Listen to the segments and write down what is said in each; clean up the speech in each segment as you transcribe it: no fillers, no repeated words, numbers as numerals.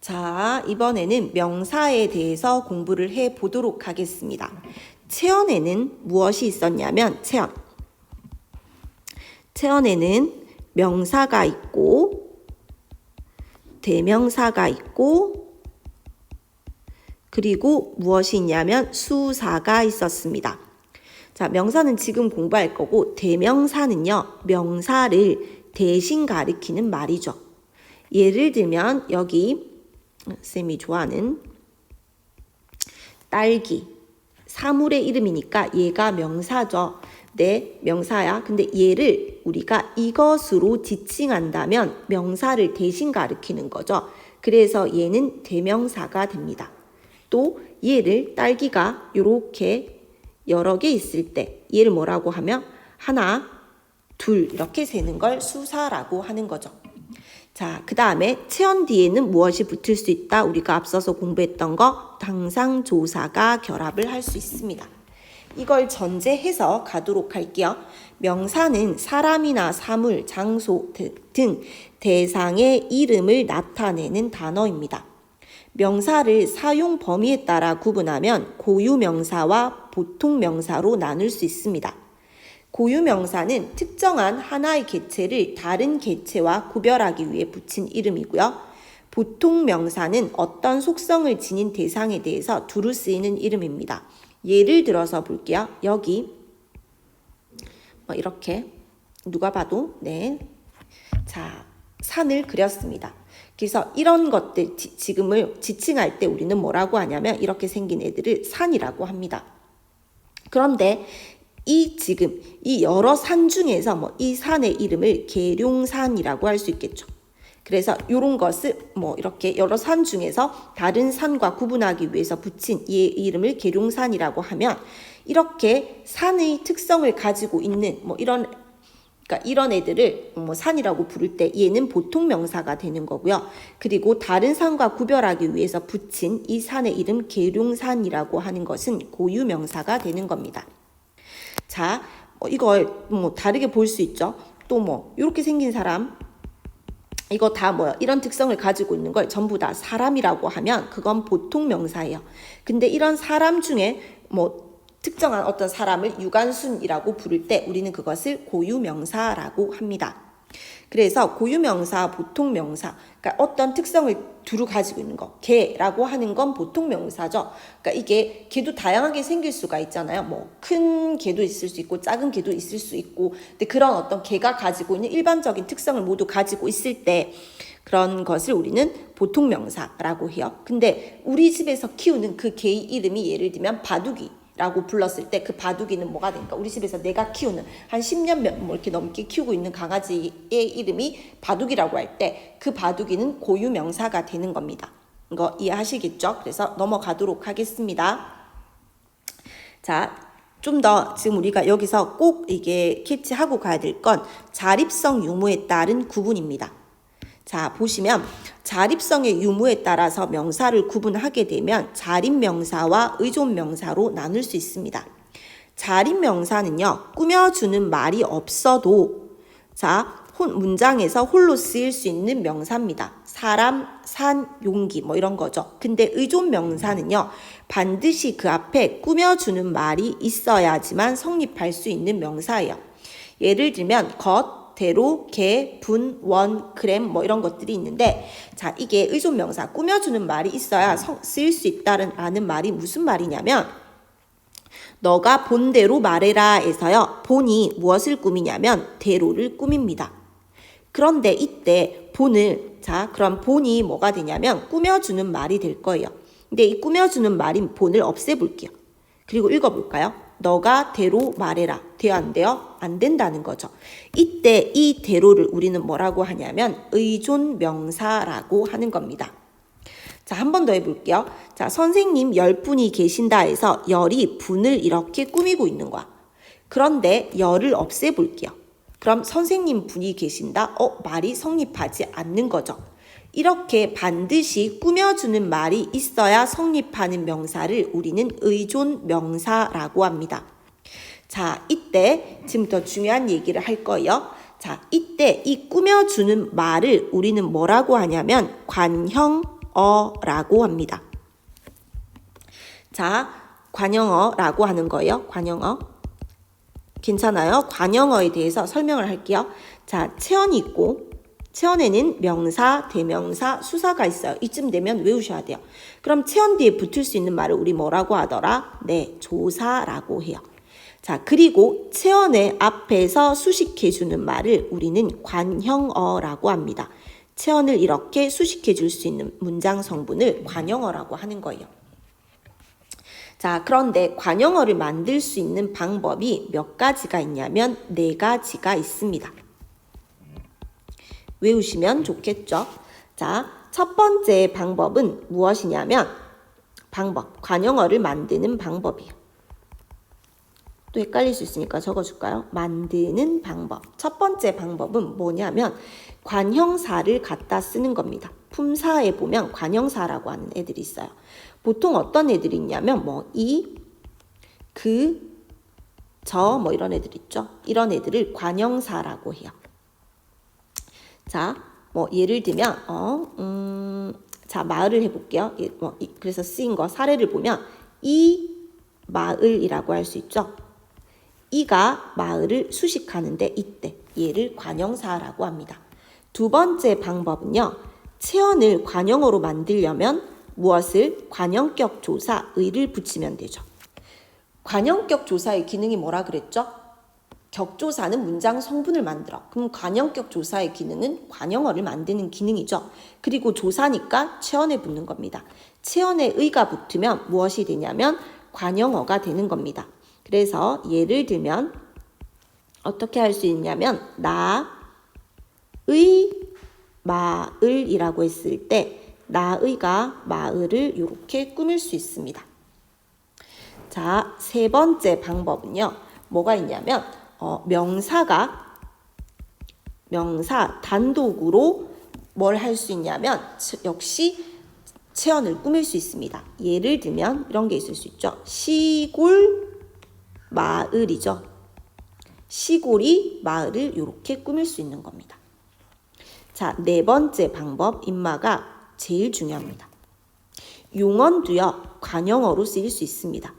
자, 이번에는 명사에 대해서 공부를 해 보도록 하겠습니다. 체언에는 무엇이 있었냐면, 체언에는 명사가 있고, 대명사가 있고, 그리고 무엇이 있냐면 수사가 있었습니다. 자, 명사는 지금 공부할 거고, 대명사는요, 명사를 대신 가리키는 말이죠. 예를 들면 여기 쌤이 좋아하는 딸기, 사물의 이름이니까 얘가 명사죠. 네, 명사야. 근데 얘를 우리가 이것으로 지칭한다면 명사를 대신 가리키는 거죠. 그래서 얘는 대명사가 됩니다. 또 얘를 딸기가 이렇게 여러 개 있을 때 얘를 뭐라고 하면 하나, 둘 이렇게 세는 걸 수사라고 하는 거죠. 자, 그 다음에 체언 뒤에는 무엇이 붙을 수 있다? 우리가 앞서서 공부했던 거 당상조사가 결합을 할 수 있습니다. 이걸 전제해서 가도록 할게요. 명사는 사람이나 사물, 장소 등 대상의 이름을 나타내는 단어입니다. 명사를 사용 범위에 따라 구분하면 고유명사와 보통명사로 나눌 수 있습니다. 고유명사는 특정한 하나의 개체를 다른 개체와 구별하기 위해 붙인 이름이고요. 보통명사는 어떤 속성을 지닌 대상에 대해서 두루 쓰이는 이름입니다. 예를 들어서 볼게요. 여기 이렇게 누가 봐도 자, 산을 그렸습니다. 그래서 이런 것들 지금을 지칭할 때 우리는 뭐라고 하냐면 이렇게 생긴 애들을 산이라고 합니다. 그런데 이 여러 산 중에서 이 산의 이름을 계룡산이라고 할 수 있겠죠. 그래서 이런 것을 이렇게 여러 산 중에서 다른 산과 구분하기 위해서 붙인 이 이름을 계룡산이라고 하면 이렇게 산의 특성을 가지고 있는 이런 애들을 산이라고 부를 때 얘는 보통 명사가 되는 거고요. 그리고 다른 산과 구별하기 위해서 붙인 이 산의 이름 계룡산이라고 하는 것은 고유 명사가 되는 겁니다. 자, 이걸 다르게 볼 수 있죠. 또 이렇게 생긴 사람, 이거 다 이런 특성을 가지고 있는 걸 전부 다 사람이라고 하면 그건 보통 명사예요. 근데 이런 사람 중에 특정한 어떤 사람을 유관순이라고 부를 때 우리는 그것을 고유명사라고 합니다. 그래서 고유명사, 보통명사, 그러니까 어떤 특성을 두루 가지고 있는 거, 개라고 하는 건 보통명사죠. 그러니까 이게 개도 다양하게 생길 수가 있잖아요. 큰 개도 있을 수 있고 작은 개도 있을 수 있고, 근데 그런 어떤 개가 가지고 있는 일반적인 특성을 모두 가지고 있을 때 그런 것을 우리는 보통명사라고 해요. 근데 우리 집에서 키우는 그 개의 이름이 예를 들면 바둑이 라고 불렀을 때 그 바둑이는 뭐가 되니까 우리 집에서 내가 키우는 한 10년 이렇게 넘게 키우고 있는 강아지의 이름이 바둑이라고 할 때 그 바둑이는 고유명사가 되는 겁니다. 이거 이해하시겠죠? 그래서 넘어가도록 하겠습니다. 자, 좀 더 지금 우리가 여기서 꼭 이게 캐치하고 가야 될 건 자립성 유무에 따른 구분입니다. 자, 보시면 자립성의 유무에 따라서 명사를 구분하게 되면 자립명사와 의존명사로 나눌 수 있습니다. 자립명사는요, 꾸며주는 말이 없어도 문장에서 홀로 쓰일 수 있는 명사입니다. 사람, 산, 용기 이런 거죠. 근데 의존명사는요, 반드시 그 앞에 꾸며주는 말이 있어야지만 성립할 수 있는 명사예요. 예를 들면 것, 대로, 개, 분, 원, 그램 이런 것들이 있는데, 자, 이게 의존명사 꾸며주는 말이 있어야 쓰일 수 있다라는 말이 무슨 말이냐면 너가 본대로 말해라 에서요, 본이 무엇을 꾸미냐면 대로를 꾸밉니다. 그런데 이때 그럼 본이 뭐가 되냐면 꾸며주는 말이 될 거예요. 근데 이 꾸며주는 말인 본을 없애볼게요. 그리고 읽어볼까요? 너가 대로 말해라. 돼요, 안 돼요? 안 된다는 거죠. 이때 이 대로를 우리는 뭐라고 하냐면 의존명사라고 하는 겁니다. 자, 한 번 더 해볼게요. 자, 선생님 10분이 계신다 해서 열이 분을 이렇게 꾸미고 있는 거야. 그런데 열을 없애볼게요. 그럼 선생님 분이 계신다? 말이 성립하지 않는 거죠. 이렇게 반드시 꾸며주는 말이 있어야 성립하는 명사를 우리는 의존명사라고 합니다. 자, 이때 지금부터 중요한 얘기를 할 거예요. 자, 이때 이 꾸며주는 말을 우리는 뭐라고 하냐면 관형 관형어라고 합니다. 자, 관형어라고 하는 거예요. 관형어. 괜찮아요? 관형어에 대해서 설명을 할게요. 자, 체언이 있고 체언에는 명사, 대명사, 수사가 있어요. 이쯤 되면 외우셔야 돼요. 그럼 체언 뒤에 붙을 수 있는 말을 우리 뭐라고 하더라? 네, 조사라고 해요. 자, 그리고 체언의 앞에서 수식해주는 말을 우리는 관형어라고 합니다. 체언을 이렇게 수식해줄 수 있는 문장 성분을 관형어라고 하는 거예요. 자, 그런데 관형어를 만들 수 있는 방법이 몇 가지가 있냐면 4가지가 있습니다. 외우시면 좋겠죠? 자, 첫 번째 방법은 무엇이냐면 관형어를 만드는 방법이에요. 또 헷갈릴 수 있으니까 적어줄까요? 만드는 방법. 첫 번째 방법은 뭐냐면 관형사를 갖다 쓰는 겁니다. 품사에 보면 관형사라고 하는 애들이 있어요. 보통 어떤 애들이 있냐면 이, 그, 저 이런 애들 있죠. 이런 애들을 관형사라고 해요. 자, 예를 들면 자, 마을을 해볼게요. 그래서 쓰인 거 사례를 보면 이 마을이라고 할 수 있죠. 이가 마을을 수식하는데 이때 얘를 관형사라고 합니다. 두 번째 방법은요. 체언을 관형어로 만들려면 무엇을? 관형격 조사 의를 붙이면 되죠. 관형격 조사의 기능이 뭐라 그랬죠? 격조사는 문장 성분을 만들어. 그럼 관형격 조사의 기능은 관형어를 만드는 기능이죠. 그리고 조사니까 체언에 붙는 겁니다. 체언에 의가 붙으면 무엇이 되냐면 관형어가 되는 겁니다. 그래서 예를 들면 어떻게 할 수 있냐면 나의 마을이라고 했을 때 나의가 마을을 이렇게 꾸밀 수 있습니다. 자, 세 번째 방법은요. 뭐가 있냐면 명사 단독으로 뭘 할 수 있냐면 역시 체언을 꾸밀 수 있습니다. 예를 들면 이런 게 있을 수 있죠. 시골 마을이죠. 시골이 마을을 이렇게 꾸밀 수 있는 겁니다. 자, 네 번째 방법 인마가 제일 중요합니다. 용언도요. 관형어로 쓰일 수 있습니다.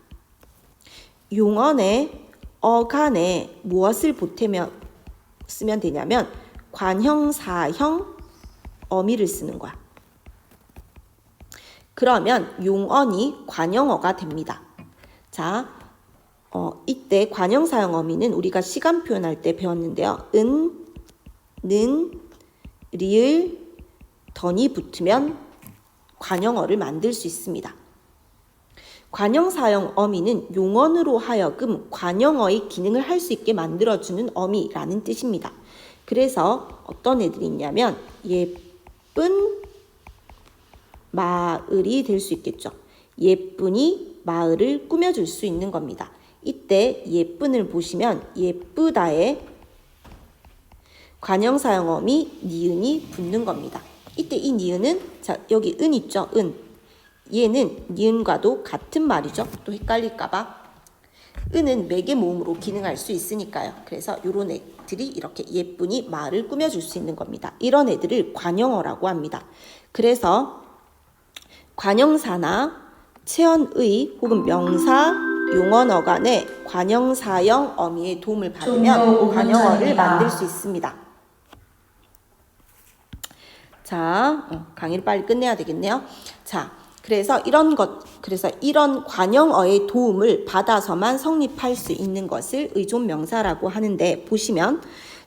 용언의 어간에 무엇을 보태며 쓰면 되냐면 관형사형 어미를 쓰는 거야. 그러면 용언이 관형어가 됩니다. 자, 이때 관형사형 어미는 우리가 시간 표현할 때 배웠는데요. 은, 는, 리을, 던이 붙으면 관형어를 만들 수 있습니다. 관형사형 어미는 용언으로 하여금 관형어의 기능을 할 수 있게 만들어주는 어미라는 뜻입니다. 그래서 어떤 애들이 있냐면 예쁜 마을이 될 수 있겠죠. 예쁜이 마을을 꾸며줄 수 있는 겁니다. 이때 예쁜을 보시면 예쁘다에 관형사형 어미 니은이 붙는 겁니다. 이때 이 니은은 자 여기 은 있죠. 은 얘는 니은과도 같은 말이죠. 또 헷갈릴까봐 은은 매개 모음으로 기능할 수 있으니까요. 그래서 이런 애들이 이렇게 예쁜이 마을을 꾸며줄 수 있는 겁니다. 이런 애들을 관형어라고 합니다. 그래서 관형사나 체언의 혹은 명사, 용언어 간의 관형사형 어미의 도움을 받으면 관형어를 만들 수 있습니다. 자, 강의를 빨리 끝내야 되겠네요. 자, 그래서 이런 관형어의 도움을 받아서만 성립할 수 있는 것을 의존 명사라고 하는데 보시면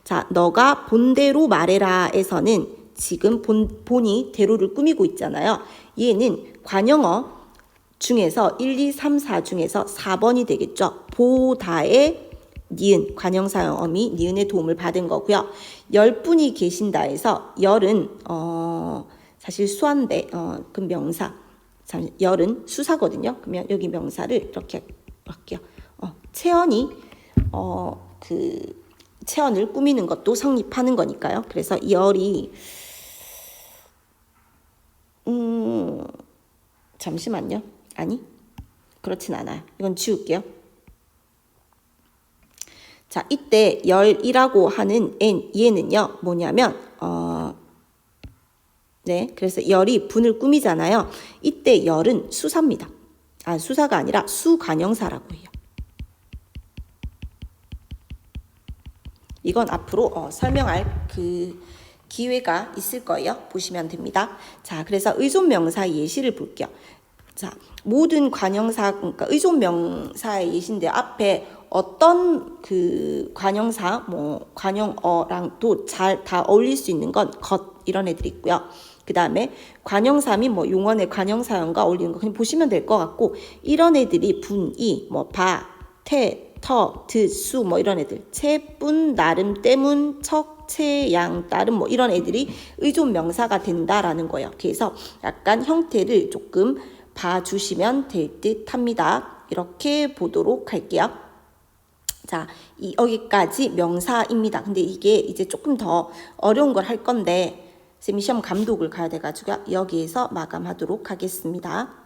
자, 너가 본대로 말해라에서는 지금 본이 대로를 꾸미고 있잖아요. 얘는 관형어 중에서 1, 2, 3, 4 중에서 4번이 되겠죠. 보다의 니은, 관형사형 어미 니은의 도움을 받은 거고요. 10분이 계신다에서 열은 사실 수한데 그 명사 열은 수사거든요. 그러면 여기 명사를 이렇게 할게요. 체언이 그 체언을 꾸미는 것도 성립하는 거니까요. 그래서 열이 잠시만요. 아니 그렇진 않아요. 이건 지울게요. 자, 이때 열이라고 하는 얘는요 뭐냐면 네, 그래서 열이 분을 꾸미잖아요. 이때 열은 수사입니다. 수사가 아니라 수관형사라고 해요. 이건 앞으로 설명할 그 기회가 있을 거예요. 보시면 됩니다. 자, 그래서 의존명사 예시를 볼게요. 자, 모든 관형사, 그러니까 의존명사의 예시인데 앞에 어떤 그 관형사, 뭐 관형어랑 또 잘 다 어울릴 수 있는 건 것 이런 애들이 있고요. 그 다음에 관형사 및 뭐 용언의 관형사형과 어울리는 거 그냥 보시면 될 것 같고, 이런 애들이 분, 이, 뭐 바, 태, 터, 드, 수 뭐 이런 애들, 채, 분, 나름, 때문, 척, 채, 양, 따름 뭐 이런 애들이 의존 명사가 된다라는 거예요. 그래서 약간 형태를 조금 봐주시면 될 듯 합니다. 이렇게 보도록 할게요. 자, 여기까지 명사입니다. 근데 이게 이제 조금 더 어려운 걸 할 건데 쌤이 시험 감독을 가야 돼가지고 여기에서 마감하도록 하겠습니다.